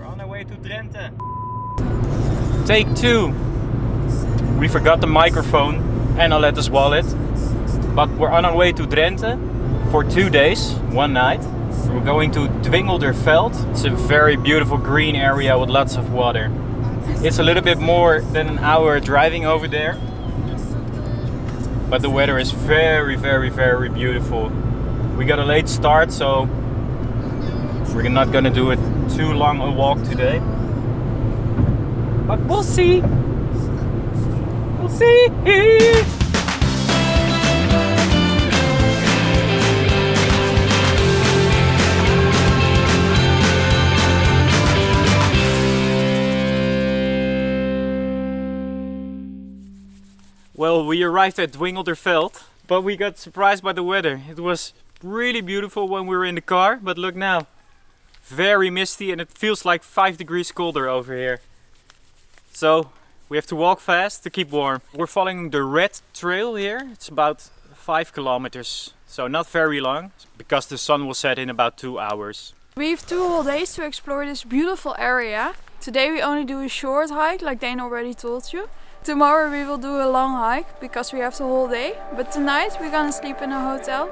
On our way to Drenthe. Take 2. We forgot the microphone and Alette's wallet. But we're on our way to Drenthe for 2 days, 1 night. We're going to Dwingelderveld. It's a very beautiful green area with lots of water. It's a little bit more than an hour driving over there. But the weather is very, very, very beautiful. We got a late start, so we're not gonna do it too long a walk today. But we'll see. We'll see. Well, we arrived at Dwingelderveld, but we got surprised by the weather. It was really beautiful when we were in the car, but look now. Very misty and it feels like 5 degrees colder over here. So we have to walk fast to keep warm. We're following the red trail here. It's about 5 kilometers, so not very long, because the sun will set in about 2 hours. We have 2 whole days to explore this beautiful area. Today we only do a short hike, like Dane already told you. Tomorrow we will do a long hike, because we have the whole day. But tonight we're gonna sleep in a hotel.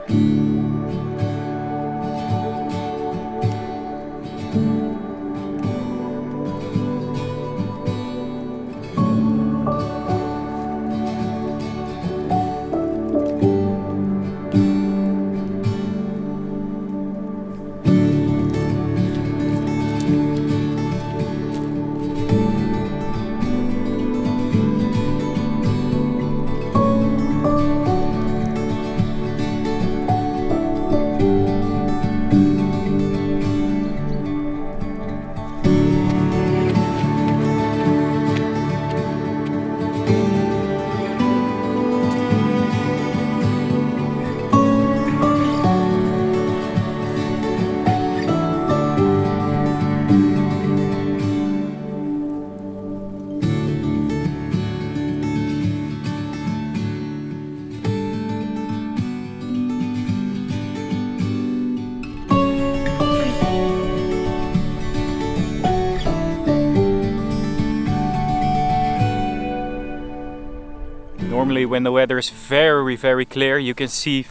Normally when the weather is very, very clear, you can see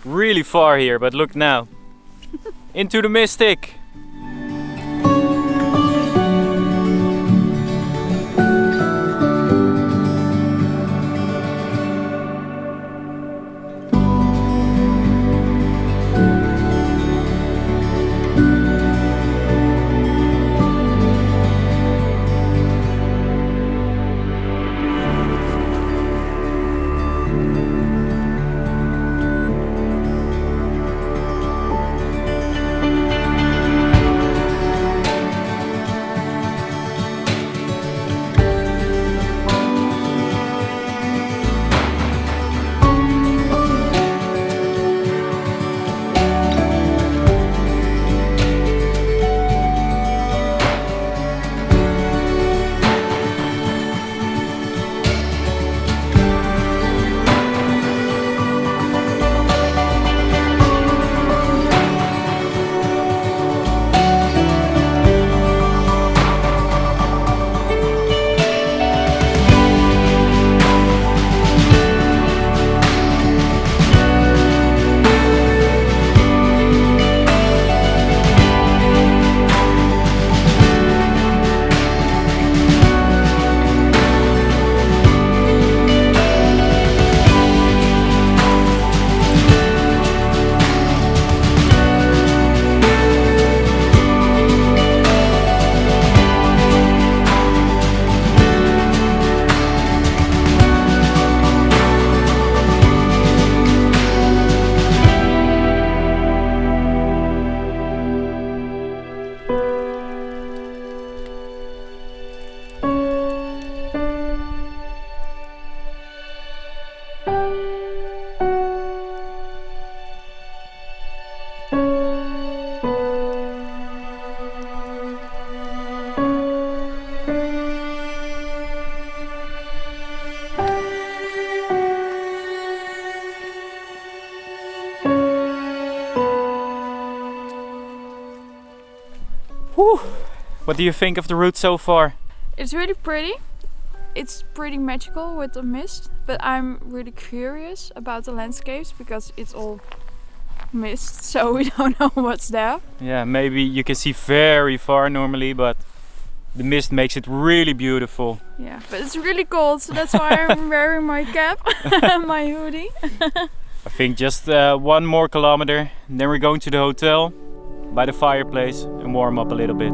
really far here, but look now. Into the mystic! What do you think of the route so far? It's really pretty. It's pretty magical with the mist, but I'm really curious about the landscapes because it's all mist, so we don't know what's there. Yeah, maybe you can see very far normally, but the mist makes it really beautiful. Yeah, but it's really cold, so that's why I'm wearing my cap and my hoodie. I think just 1 more kilometer, and then we're going to the hotel by the fireplace and warm up a little bit.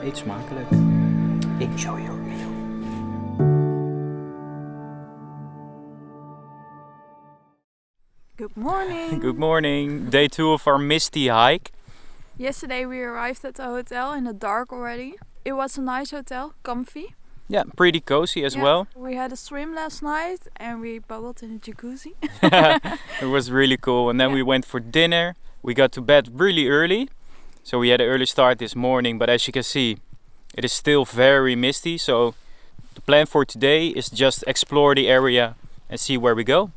Eet smakelijk. Enjoy your meal. Good morning! Good morning. Day 2 of our misty hike. Yesterday we arrived at the hotel in the dark already. It was a nice hotel, comfy. Yeah, pretty cozy as Yeah. well. We had a swim last night and we bubbled in a jacuzzi. It was really cool. And then we went for dinner. We got to bed really early. So we had an early start this morning. But as you can see, it is still very misty. So the plan for today is just explore the area and see where we go.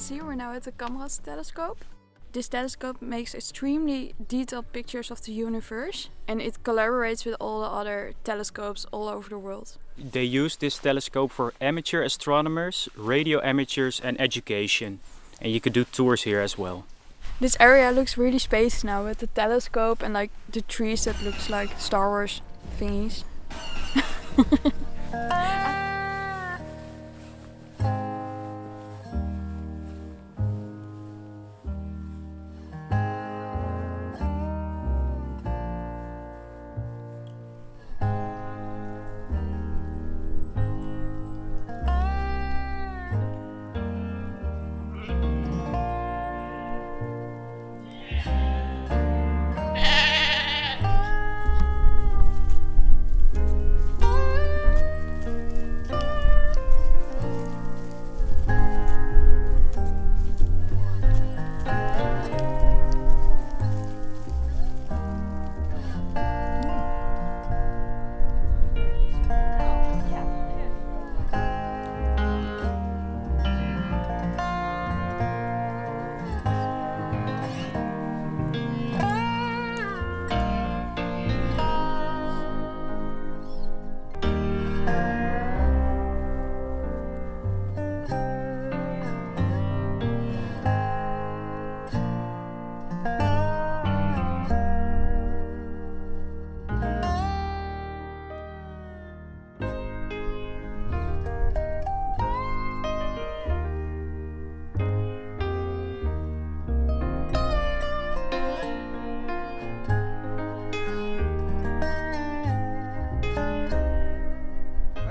see, we're now at the CAMRAS telescope. This telescope makes extremely detailed pictures of the universe, and it collaborates with all the other telescopes all over the world. They use this telescope for amateur astronomers, radio amateurs and education. And you could do tours here as well. This area looks really spacey now with the telescope and like the trees that looks like Star Wars thingies.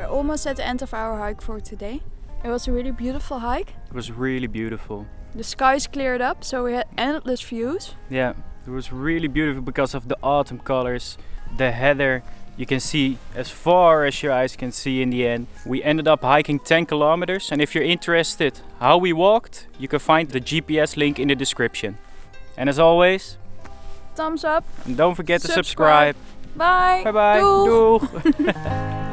Almost at the end of our hike for today. It was a really beautiful hike. It was really beautiful. The skies cleared up, so we had endless views. Yeah, it was really beautiful because of the autumn colors, the heather. You can see as far as your eyes can see in the end. We ended up hiking 10 kilometers, and if you're interested how we walked, you can find the GPS link in the description. And as always, thumbs up. And don't forget to subscribe. Bye. Bye bye. Doeg. Doeg.